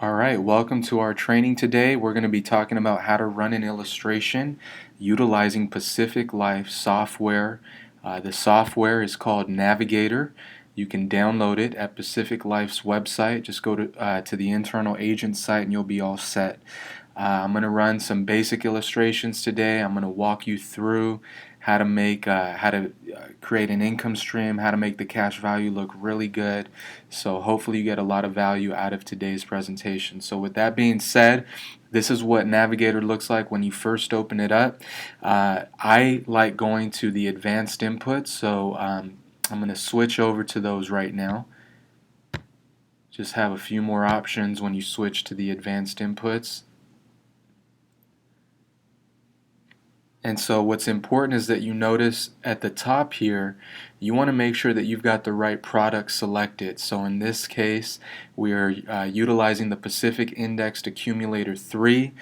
All right, welcome to our training today. We're going to be talking about how to run an illustration utilizing Pacific Life software. The software is called Navigator. You can download it at Pacific Life's website. Just go to the internal agent site and you'll be all set. I'm going to run some basic illustrations today. I'm going to walk you through how to create an income stream, how to make the cash value look really good. So hopefully you get a lot of value out of today's presentation. So with that being said, this is what Navigator looks like when you first open it up. I like going to the advanced inputs, so I'm going to switch over to those right now. Just have a few more options when you switch to the advanced inputs. And so what's important is that you notice at the top here, you want to make sure that you've got the right product selected. So in this case, we are utilizing the Pacific Indexed Accumulator 3.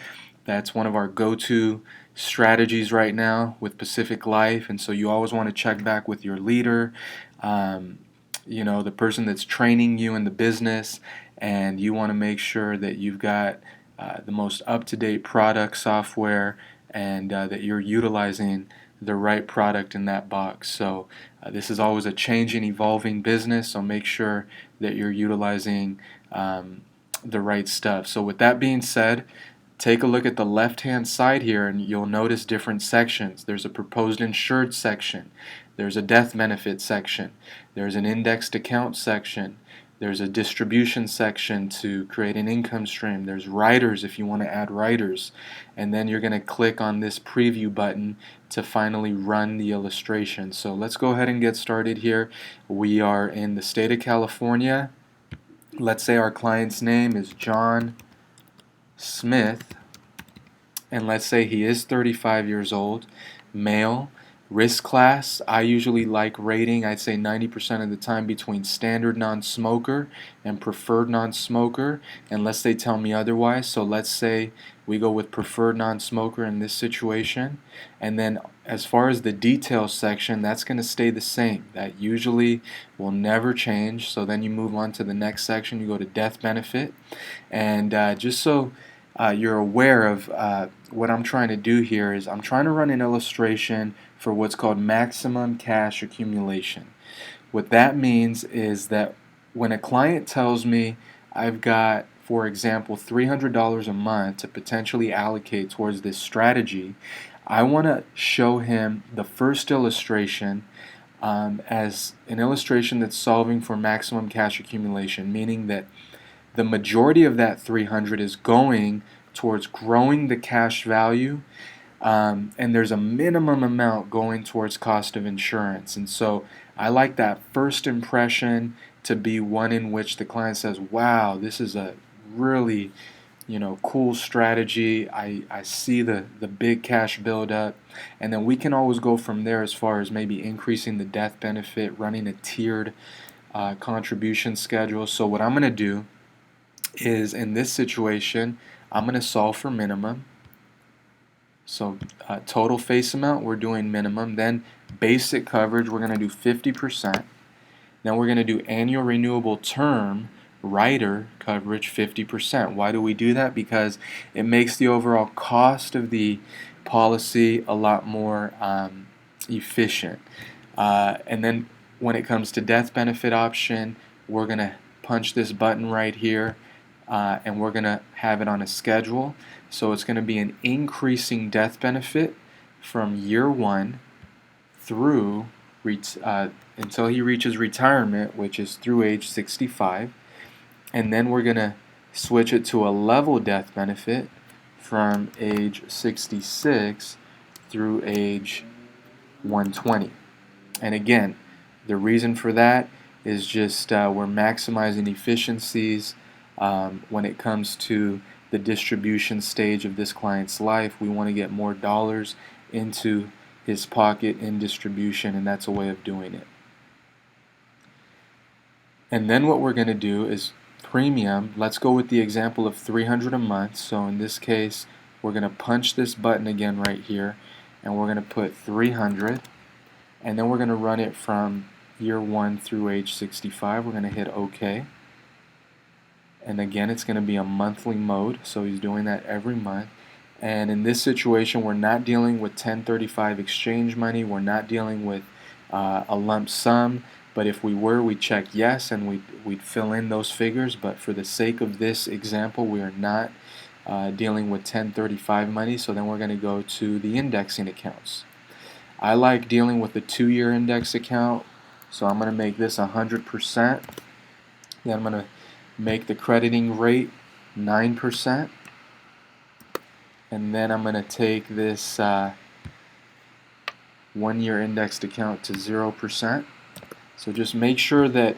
That's one of our go-to strategies right now with Pacific Life. And so you always want to check back with your leader, the person that's training you in the business, and you want to make sure that you've got the most up-to-date product software and that you're utilizing the right product in that box. So this is always a changing, evolving business, so make sure that you're utilizing the right stuff. So with that being said, take a look at the left-hand side here and you'll notice different sections. There's a proposed insured section. There's a death benefit section. There's an indexed account section. There's a distribution section to create an income stream. There's riders if you want to add riders. And then you're going to click on this preview button to finally run the illustration. So let's go ahead and get started here. We are in the state of California. Let's say our client's name is John Smith, and let's say he is 35 years old, male. Risk class, I usually like rating, I'd say 90% of the time, between standard non-smoker and preferred non-smoker, unless they tell me otherwise. So let's say we go with preferred non-smoker in this situation. And then as far as the details section, that's going to stay the same. That usually will never change. So then you move on to the next section, you go to death benefit. And just so you're aware of what I'm trying to do here is I'm trying to run an illustration for what's called maximum cash accumulation. What that means is that when a client tells me I've got, for example, $300 a month to potentially allocate towards this strategy, I want to show him the first illustration as an illustration that's solving for maximum cash accumulation, meaning that the majority of that 300 is going towards growing the cash value, and there's a minimum amount going towards cost of insurance. And so I like that first impression to be one in which the client says, wow, this is a really cool strategy. I see the big cash buildup, and then we can always go from there as far as maybe increasing the death benefit, running a tiered contribution schedule. So what I'm going to do is, in this situation, I'm going to solve for minimum. So total face amount, we're doing minimum. Then basic coverage, we're going to do 50%. Then we're going to do annual renewable term rider coverage 50%. Why do we do that? Because it makes the overall cost of the policy a lot more efficient. And then when it comes to death benefit option, we're going to punch this button right here. And we're going to have it on a schedule. So it's going to be an increasing death benefit from year one through until he reaches retirement, which is through age 65. And then we're going to switch it to a level death benefit from age 66 through age 120. And again, the reason for that is just we're maximizing efficiencies. When it comes to the distribution stage of this client's life, we want to get more dollars into his pocket in distribution, and that's a way of doing it. And then what we're going to do is premium. Let's go with the example of $300 a month. So in this case, we're going to punch this button again right here, and we're going to put 300, and then we're going to run it from year 1 through age 65. We're going to hit OK. And again, it's going to be a monthly mode, so he's doing that every month. And in this situation, we're not dealing with 1035 exchange money. We're not dealing with a lump sum. But if we were, we'd check yes, and we'd fill in those figures. But for the sake of this example, we are not dealing with 1035 money. So then we're going to go to the indexing accounts. I like dealing with the 2-year index account. So I'm going to make this 100%. Then I'm going to make the crediting rate 9%. And then I'm going to take this 1-year indexed account to 0%. So just make sure that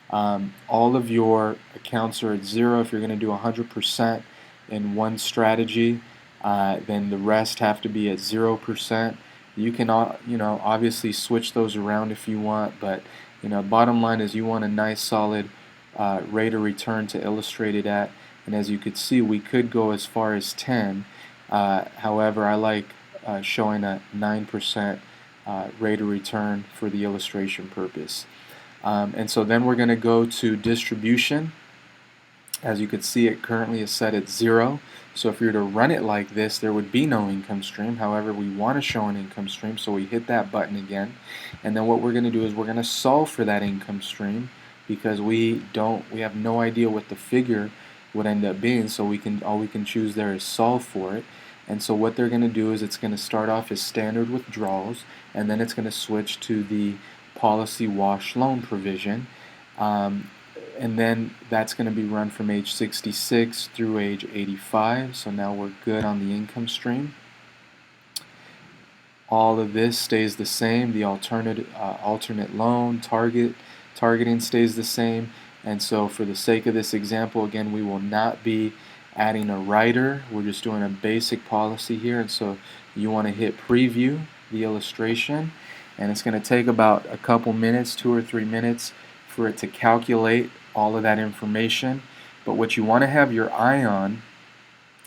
all of your accounts are at 0. If you're going to do 100% in one strategy, then the rest have to be at 0%. You can, obviously switch those around if you want, but bottom line is you want a nice solid rate of return to illustrate it at. And as you could see, we could go as far as 10. However, I like showing a 9% rate of return for the illustration purpose. And so then we're going to go to distribution. As you can see, it currently is set at 0. So if you were to run it like this, there would be no income stream. However, we want to show an income stream, so we hit that button again. And then what we're going to do is we're going to solve for that income stream, because we have no idea what the figure would end up being. So all we can choose there is solve for it. And so what they're going to do is it's going to start off as standard withdrawals, and then it's going to switch to the policy wash loan provision. And then that's going to be run from age 66 through age 85. So now we're good on the income stream. All of this stays the same. The alternate loan targeting stays the same. And so for the sake of this example, again, we will not be adding a rider. We're just doing a basic policy here. And so you want to hit preview the illustration, and it's going to take about a couple minutes, 2 or 3 minutes, for it to calculate all of that information. But what you want to have your eye on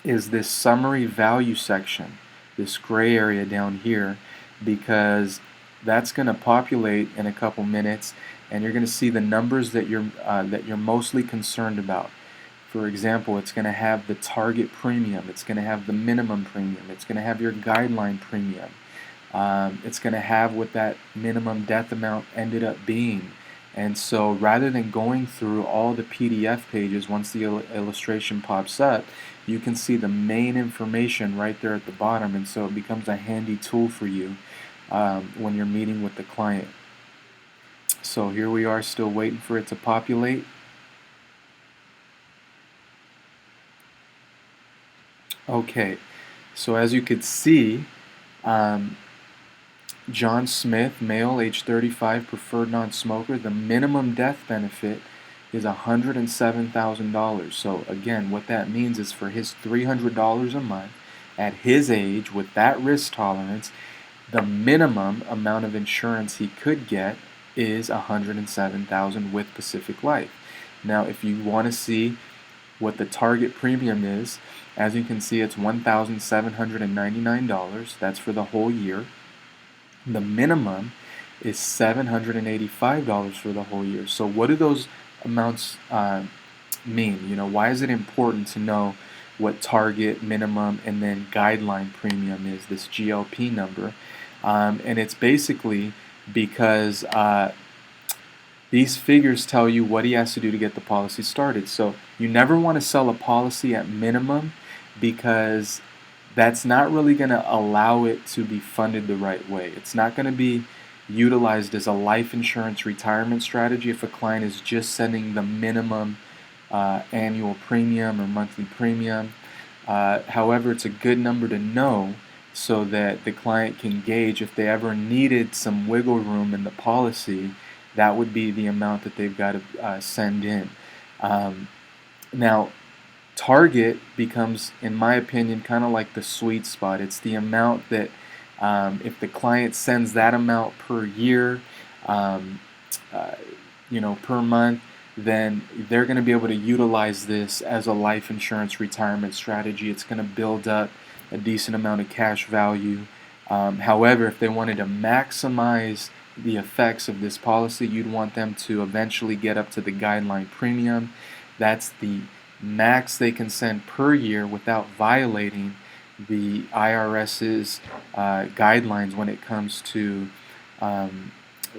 is this summary value section, this gray area down here, because that's going to populate in a couple minutes, and you're going to see the numbers that you're mostly concerned about. For example, it's going to have the target premium, it's going to have the minimum premium, it's going to have your guideline premium, it's going to have what that minimum death amount ended up being. And so rather than going through all the PDF pages once the illustration pops up, you can see the main information right there at the bottom, and so it becomes a handy tool for you when you're meeting with the client. So here we are, still waiting for it to populate. Okay, so as you could see, John Smith, male, age 35, preferred non-smoker, the minimum death benefit is $107,000. So again, what that means is for his $300 a month, at his age, with that risk tolerance, the minimum amount of insurance he could get is $107,000 with Pacific Life. Now, if you want to see what the target premium is, as you can see, it's $1,799. That's for the whole year. The minimum is $785 for the whole year. So what do those amounts mean? Why is it important to know what target, minimum, and then guideline premium is, this GLP number? And it's basically because these figures tell you what he has to do to get the policy started. So you never want to sell a policy at minimum, because that's not really going to allow it to be funded the right way. It's not going to be utilized as a life insurance retirement strategy if a client is just sending the minimum annual premium or monthly premium. However, it's a good number to know so that the client can gauge if they ever needed some wiggle room in the policy. That would be the amount that they've got to send in. Now, target becomes, in my opinion, kind of like the sweet spot. It's the amount that if the client sends that amount per year, per month, then they're going to be able to utilize this as a life insurance retirement strategy. It's going to build up a decent amount of cash value. However, if they wanted to maximize the effects of this policy, you'd want them to eventually get up to the guideline premium. That's the max they can send per year without violating the IRS's guidelines when it comes to um,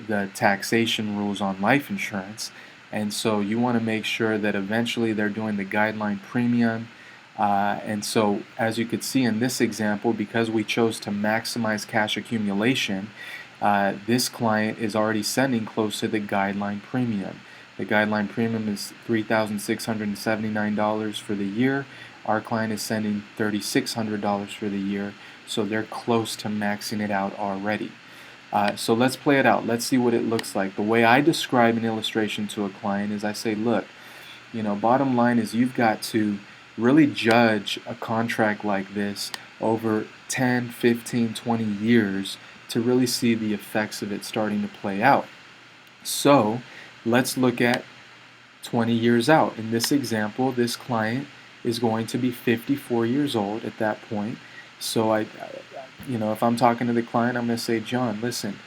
the taxation rules on life insurance. And so you want to make sure that eventually they're doing the guideline premium. And so, as you could see in this example, because we chose to maximize cash accumulation, this client is already sending close to the guideline premium. The guideline premium is $3,679 for the year. Our client is sending $3,600 for the year, so they're close to maxing it out already. So let's play it out. Let's see what it looks like. The way I describe an illustration to a client is I say, look, bottom line is you've got to really judge a contract like this over 10, 15, 20 years to really see the effects of it starting to play out. So let's look at 20 years out. In this example, this client is going to be 54 years old at that point. So if I'm talking to the client, I'm going to say, John, listen,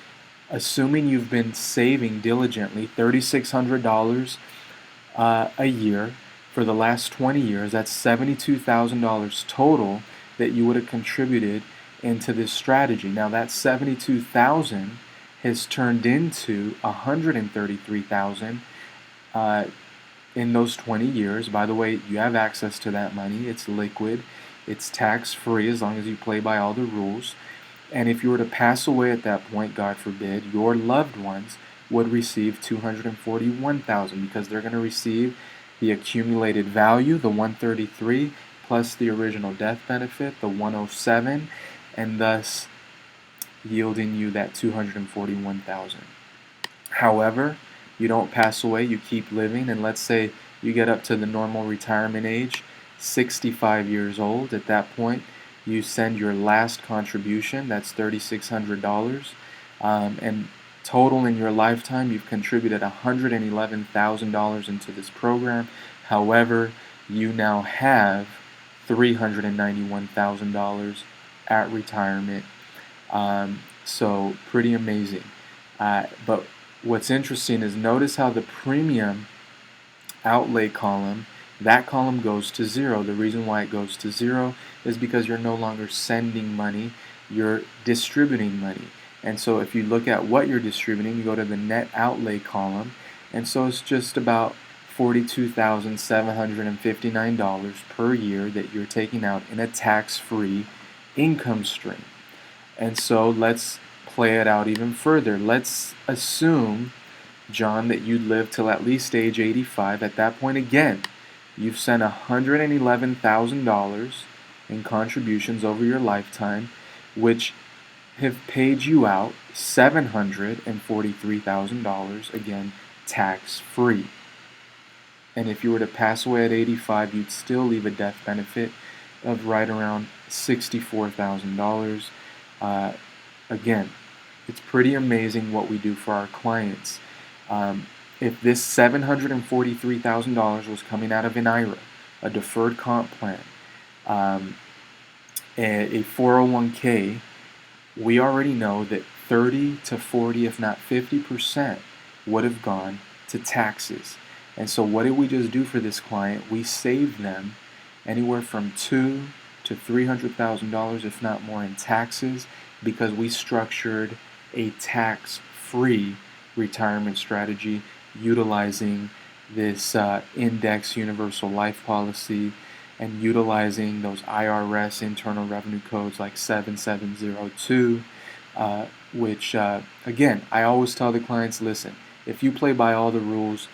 assuming you've been saving diligently $3,600 a year for the last 20 years, that's $72,000 total that you would have contributed into this strategy. Now that $72,000 has turned into $133,000 in those 20 years. By the way, you have access to that money. It's liquid. It's tax-free as long as you play by all the rules. And if you were to pass away at that point, God forbid, your loved ones would receive $241,000 because they're going to receive the accumulated value, the 133, plus the original death benefit, the 107, and thus yielding you that $241,000. However, you don't pass away, you keep living, and let's say you get up to the normal retirement age, 65 years old. At that point, you send your last contribution, that's $3,600, and total in your lifetime, you've contributed $111,000 into this program. However, you now have $391,000 at retirement. So pretty amazing. But what's interesting is notice how the premium outlay column, that column goes to zero. The reason why it goes to zero is because you're no longer sending money, you're distributing money. And so if you look at what you're distributing, you go to the net outlay column, and so it's just about $42,759 per year that you're taking out in a tax-free income stream. And so let's play it out even further. Let's assume, John, that you'd live till at least age 85. At that point, again, you've sent $111,000 in contributions over your lifetime, which have paid you out $743,000, again, tax-free. And if you were to pass away at 85, you'd still leave a death benefit of right around $64,000. Again, it's pretty amazing what we do for our clients. If this $743,000 was coming out of an IRA, a deferred comp plan, a 401k, we already know that 30 to 40, if not 50%, would have gone to taxes. And so what did we just do for this client? We saved them anywhere from $200,000 to $300,000, if not more, in taxes, because we structured a tax-free retirement strategy utilizing this index universal life policy and utilizing those IRS internal revenue codes like 7702, which, again, I always tell the clients, listen, if you play by all the rules,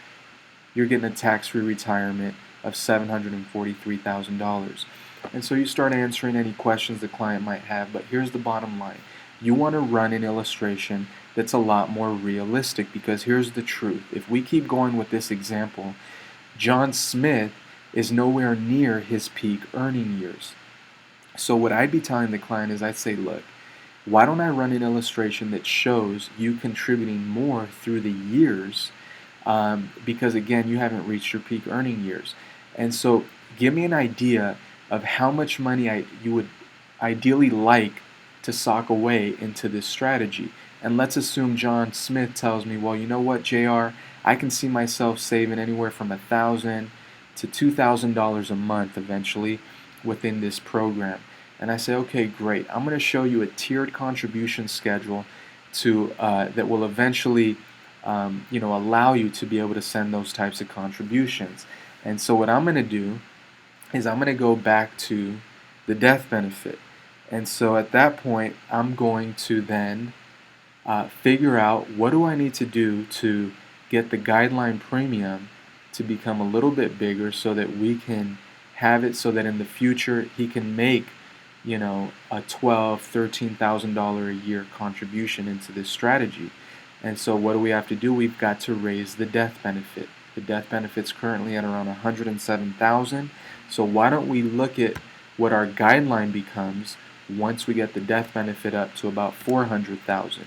you're getting a tax-free retirement of $743,000. And so you start answering any questions the client might have, but here's the bottom line. You want to run an illustration that's a lot more realistic, because here's the truth. If we keep going with this example, John Smith is nowhere near his peak earning years. So what I'd be telling the client is I'd say, look, why don't I run an illustration that shows you contributing more through the years, because again, you haven't reached your peak earning years. And so give me an idea of how much money you would ideally like to sock away into this strategy. And let's assume John Smith tells me, well, you know what, JR, I can see myself saving anywhere from $1,000 to $2,000 a month eventually within this program. And I say, okay, great. I'm going to show you a tiered contribution schedule that will eventually allow you to be able to send those types of contributions. And so what I'm going to do is I'm going to go back to the death benefit. And so at that point, I'm going to then figure out what do I need to do to get the guideline premium to become a little bit bigger so that we can have it so that in the future he can make a $12,000-$13,000 a year contribution into this strategy. And so what do we have to do? We've got to raise the death benefit. The death benefit's currently at around $107,000. So why don't we look at what our guideline becomes once we get the death benefit up to about $400,000.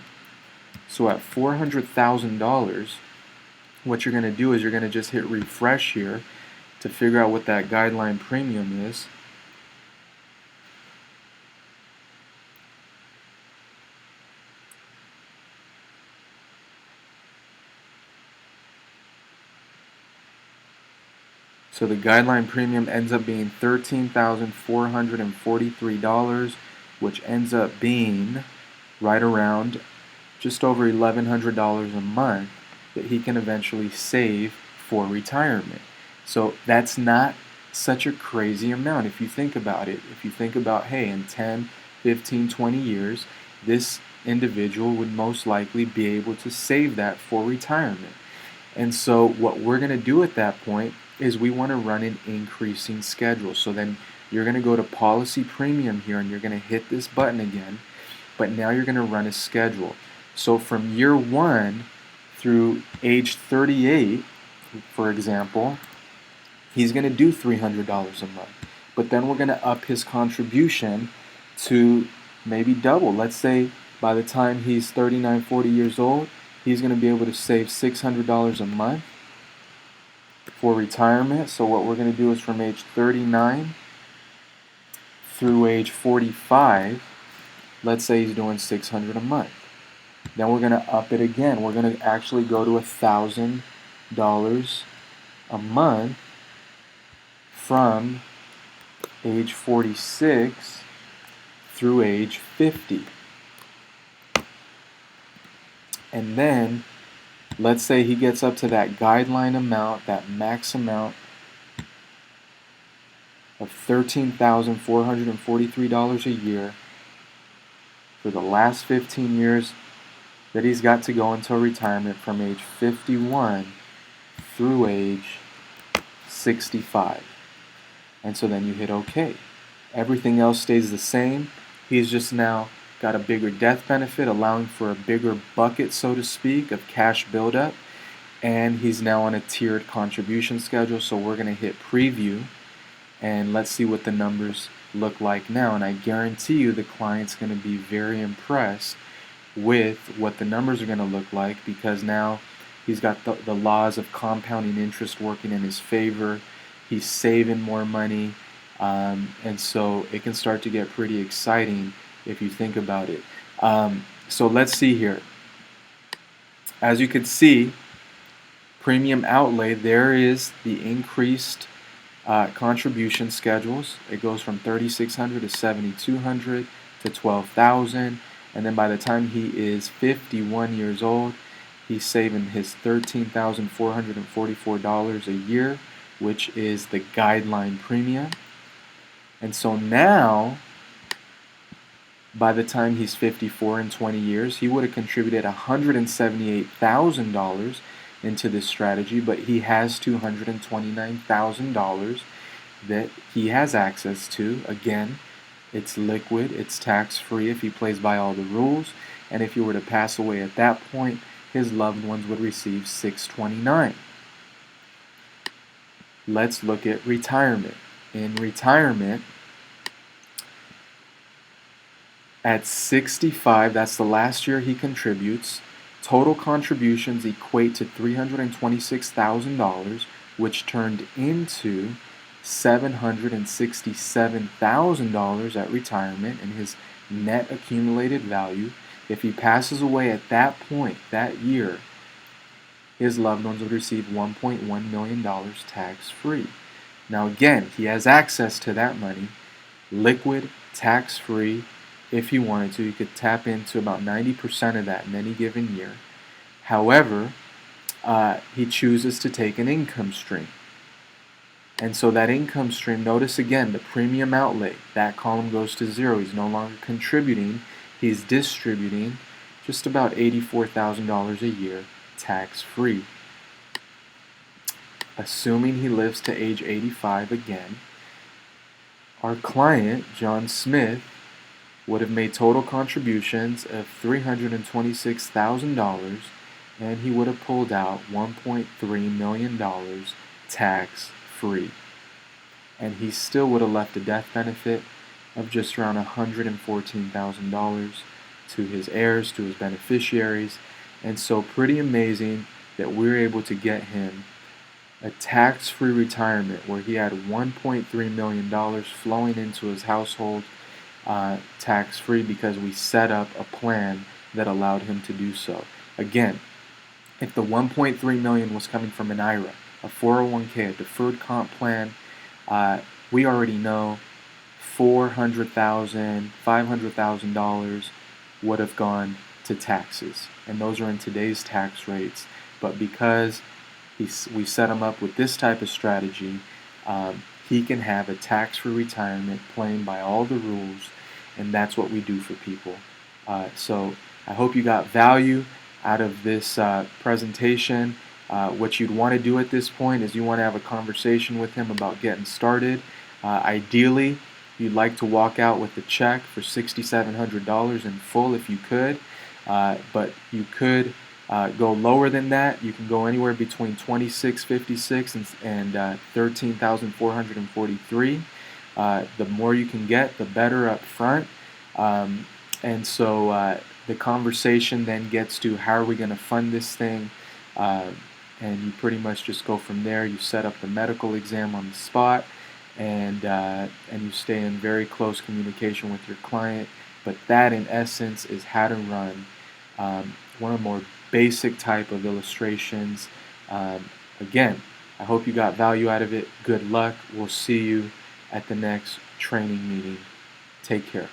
So at $400,000, what you're going to do is you're going to just hit refresh here to figure out what that guideline premium is. So the guideline premium ends up being $13,443, which ends up being right around just over $1,100 a month that he can eventually save for retirement. So that's not such a crazy amount if you think about it. If you think about, hey, in 10, 15, 20 years, this individual would most likely be able to save that for retirement. And so what we're going to do at that point is we want to run an increasing schedule. So then you're going to go to policy premium here and you're going to hit this button again, but now you're going to run a schedule. So from year 1 through age 38, for example, he's going to do $300 a month. But then we're going to up his contribution to maybe double. Let's say by the time he's 39, 40 years old, he's going to be able to save $600 a month for retirement. So what we're going to do is from age 39 through age 45, let's say he's doing $600 a month. Then we're going to up it again. We're going to actually go to $1,000 a month from age 46 through age 50. And then let's say he gets up to that guideline amount, that max amount of $13,443 a year for the last 15 years that he's got to go until retirement from age 51 through age 65. And so then you hit OK. Everything else stays the same. He's just now got a bigger death benefit, allowing for a bigger bucket, so to speak, of cash buildup. And he's now on a tiered contribution schedule. So we're going to hit preview. And let's see what the numbers look like now. And I guarantee you the client's going to be very impressed with what the numbers are going to look like, because now he's got the laws of compounding interest working in his favor. He's saving more money. And so it can start to get pretty exciting if you think about it. So let's see here. As you can see, premium outlay, there is the increased contribution schedules. It goes from $3,600 to $7,200 to $12,000, and then by the time he is 51 years old, he's saving his $13,444 a year, which is the guideline premium. And so now, by the time he's 54 in 20 years, he would have contributed $178,000 into this strategy, but he has $229,000 that he has access to. Again, it's liquid, it's tax-free if he plays by all the rules, and if he were to pass away at that point, his loved ones would receive $629,000. Let's look at retirement. In retirement, at 65, that's the last year he contributes, total contributions equate to $326,000, which turned into $767,000 at retirement in his net accumulated value. If he passes away at that point, that year, his loved ones would receive $1.1 million tax-free. Now again, he has access to that money, liquid, tax-free. If he wanted to, he could tap into about 90% of that in any given year. However, he chooses to take an income stream. And so that income stream, notice again, the premium outlay, that column goes to zero. He's no longer contributing. He's distributing just about $84,000 a year tax-free. Assuming he lives to age 85 again, our client, John Smith, would have made total contributions of $326,000, and he would have pulled out $1.3 million tax-free. And he still would have left a death benefit of just around $114,000 to his heirs, to his beneficiaries. And so pretty amazing that we're able to get him a tax-free retirement where he had $1.3 million flowing into his household tax-free because we set up a plan that allowed him to do so. Again, if the $1.3 million was coming from an IRA, a 401k, a deferred comp plan, we already know $400,000, $500,000 would have gone to taxes, and those are in today's tax rates. But because we set him up with this type of strategy, he can have a tax-free retirement playing by all the rules, and that's what we do for people. So I hope you got value out of this presentation. What you'd want to do at this point is you want to have a conversation with him about getting started. Ideally, you'd like to walk out with a check for $6,700 in full if you could, but you could go lower than that. You can go anywhere between $2,656 and $13,443. The more you can get, the better up front. And so the conversation then gets to how are we going to fund this thing, and you pretty much just go from there. You set up the medical exam on the spot, and you stay in very close communication with your client. But that, in essence, is how to run one of the more basic type of illustrations. Again, I hope you got value out of it. Good luck. We'll see you at the next training meeting. Take care.